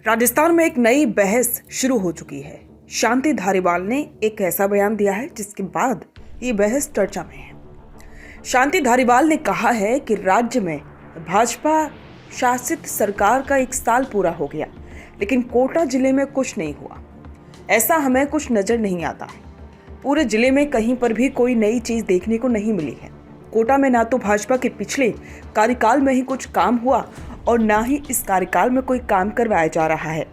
राजस्थान में एक नई बहस शुरू हो चुकी है। शांति धारीवाल ने एक ऐसा बयान दिया है जिसके बाद ये बहस चर्चा में है। शांति धारीवाल ने कहा है कि राज्य में भाजपा शासित सरकार का 1 साल पूरा हो गया, लेकिन कोटा जिले में कुछ नहीं हुआ। ऐसा हमें कुछ नजर नहीं आता है। पूरे जिले में कहीं पर भी कोई नई चीज देखने को नहीं मिली है। कोटा में ना तो भाजपा के पिछले कार्यकाल में ही कुछ काम हुआ और ना ही इस कार्यकाल में कोई काम करवाया जा रहा है।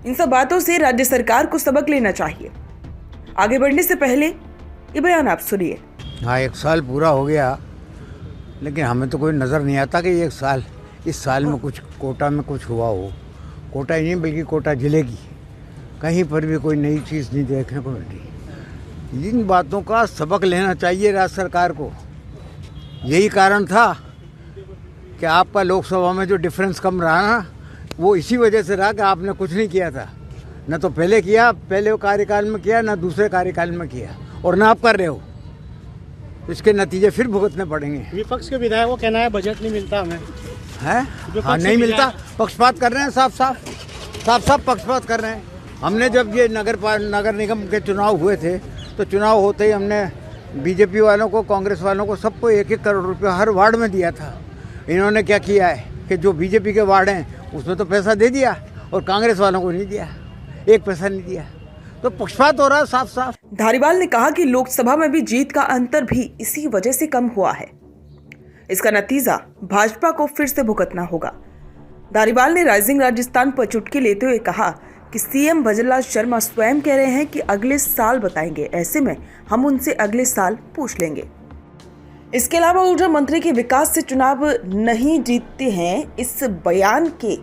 इन सब बातों से राज्य सरकार को सबक लेना चाहिए। आगे बढ़ने से पहले ये बयान आप सुनिए। हाँ, 1 साल पूरा हो गया, लेकिन हमें तो कोई नज़र नहीं आता कि इस साल में कुछ कोटा में कुछ हुआ हो। कोटा ही नहीं बल्कि कोटा जिले की कहीं पर भी कोई नई चीज़ नहीं देखने को मिल रही। इन बातों का सबक लेना चाहिए राज्य सरकार को। यही कारण था कि आपका लोकसभा में जो डिफरेंस कम रहा ना, वो इसी वजह से रहा कि आपने कुछ नहीं किया था। न तो पहले किया, पहले कार्यकाल में किया, न दूसरे कार्यकाल में किया, और न आप कर रहे हो। इसके नतीजे फिर भुगतने पड़ेंगे। विपक्ष के विधायक को कहना है बजट नहीं मिलता हमें है। हाँ, नहीं मिलता। पक्षपात कर रहे हैं, साफ पक्षपात कर रहे हैं। हमने जब ये नगर निगम के चुनाव हुए थे तो चुनाव होते ही हमने बीजेपी वालों को, कांग्रेस वालों को, सबको 1-1 करोड़ रुपया हर वार्ड में दिया था। इन्होंने क्या किया है कि जो बीजेपी के वार्ड हैं उसमें तो पैसा दे दिया और कांग्रेस वालों को नहीं दिया, 1 पैसा नहीं दिया। तो पक्षपात हो रहा है साफ। धारीवाल ने कहा कि लोकसभा में भी जीत का अंतर भी इसी वजह से कम हुआ है। इसका नतीजा भाजपा को फिर से भुगतना होगा। धारीवाल ने राइजिंग राजस्थान पर चुटकी लेते हुए कहा कि सीएम भजनलाल शर्मा स्वयं कह रहे हैं कि अगले साल बताएंगे, ऐसे में हम उनसे अगले साल पूछ लेंगे। इसके अलावा ऊर्जा मंत्री के विकास से चुनाव नहीं जीतते हैं इस बयान के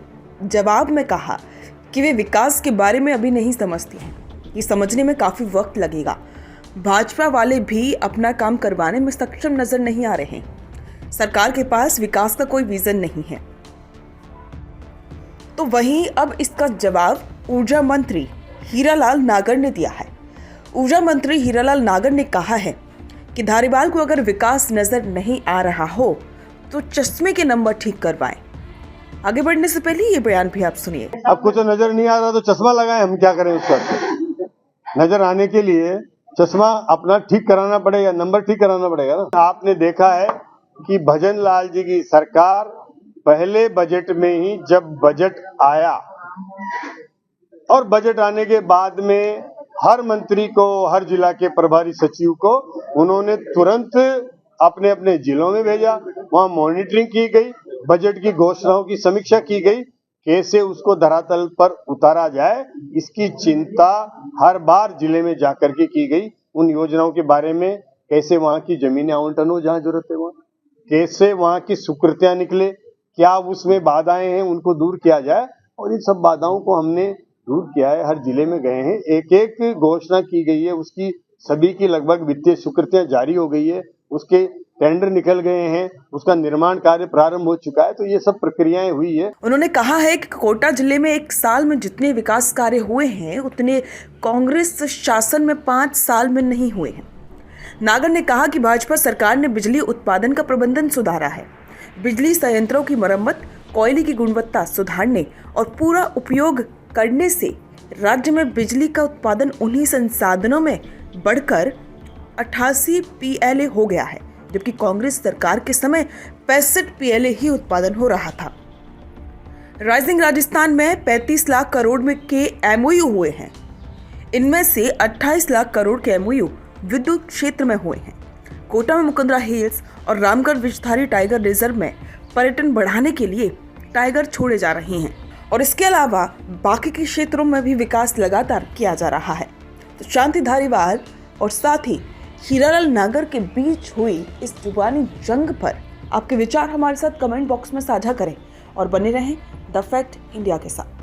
जवाब में कहा कि वे विकास के बारे में अभी नहीं समझते हैं। ये समझने में काफी वक्त लगेगा। भाजपा वाले भी अपना काम करवाने में सक्षम नजर नहीं आ रहे हैं। सरकार के पास विकास का कोई विजन नहीं है। तो वहीं अब इसका जवाब ऊर्जा मंत्री हीरालाल नागर ने दिया है। ऊर्जा मंत्री हीरालाल नागर ने कहा है कि धारीवाल को अगर विकास नजर नहीं आ रहा हो तो चश्मे के नंबर ठीक करवाएं। आगे बढ़ने से पहले ये बयान भी आप सुनिए। आपको तो नजर नहीं आ रहा तो चश्मा लगाएं, हम क्या करें उसका। नजर आने के लिए चश्मा अपना ठीक कराना पड़ेगा, नंबर ठीक कराना पड़ेगा ना। आपने देखा है कि भजनलाल जी की सरकार पहले बजट में ही, जब बजट आया और बजट आने के बाद में हर मंत्री को, हर जिला के प्रभारी सचिव को उन्होंने तुरंत अपने अपने जिलों में भेजा। वहां मॉनिटरिंग की गई, बजट की घोषणाओं की समीक्षा की गई, कैसे उसको धरातल पर उतारा जाए इसकी चिंता हर बार जिले में जाकर के की गई। उन योजनाओं के बारे में, कैसे वहां की जमीनें आवंटन हो जहां जरूरत है वहां, कैसे वहां की स्वीकृतियां निकले, क्या उसमें बाधाएं हैं उनको दूर किया जाए। और इन सब बाधाओं को हमने दूर किया है। हर जिले में गए हैं, एक घोषणा की गई है, उसकी सभी की लगभग वित्तीय स्वीकृतियां जारी हो गई है, उसके टेंडर निकल गए हैं, उसका निर्माण कार्य प्रारंभ हो चुका है। तो ये सब प्रक्रियाएं हुई है। उन्होंने कहा है कि कोटा जिले में 1 साल में जितने विकास कार्य हुए हैं उतने कांग्रेस शासन में 5 साल में नहीं हुए हैं। नागर ने कहा कि भाजपा सरकार ने बिजली उत्पादन का प्रबंधन सुधारा है। बिजली संयंत्रों की मरम्मत, कोयले की गुणवत्ता सुधारने और पूरा उपयोग करने से राज्य में बिजली का उत्पादन उन्हीं संसाधनों में बढ़कर 88 PLA हो गया है, जबकि कांग्रेस सरकार के समय 65 PLA ही उत्पादन हो रहा था। राइजिंग राजस्थान में 35 लाख करोड़ में के MOU हुए हैं। इनमें से 28 लाख करोड़ के MOU विद्युत क्षेत्र में हुए हैं। कोटा में मुकुंदरा हिल्स और रामगढ़ विषधारी टाइगर रिजर्व में पर्यटन बढ़ाने के लिए टाइगर छोड़े जा रहे हैं और इसके अलावा बाकी के क्षेत्रों में भी विकास लगातार किया जा रहा है। तो शांति धारीवाल और साथ ही हीरालाल नागर के बीच हुई इस जुबानी जंग पर आपके विचार हमारे साथ कमेंट बॉक्स में साझा करें और बने रहें द फैक्ट इंडिया के साथ।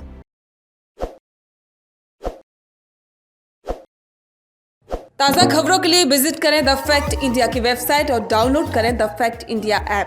ताज़ा खबरों के लिए विजिट करें द फैक्ट इंडिया की वेबसाइट और डाउनलोड करें द फैक्ट इंडिया ऐप।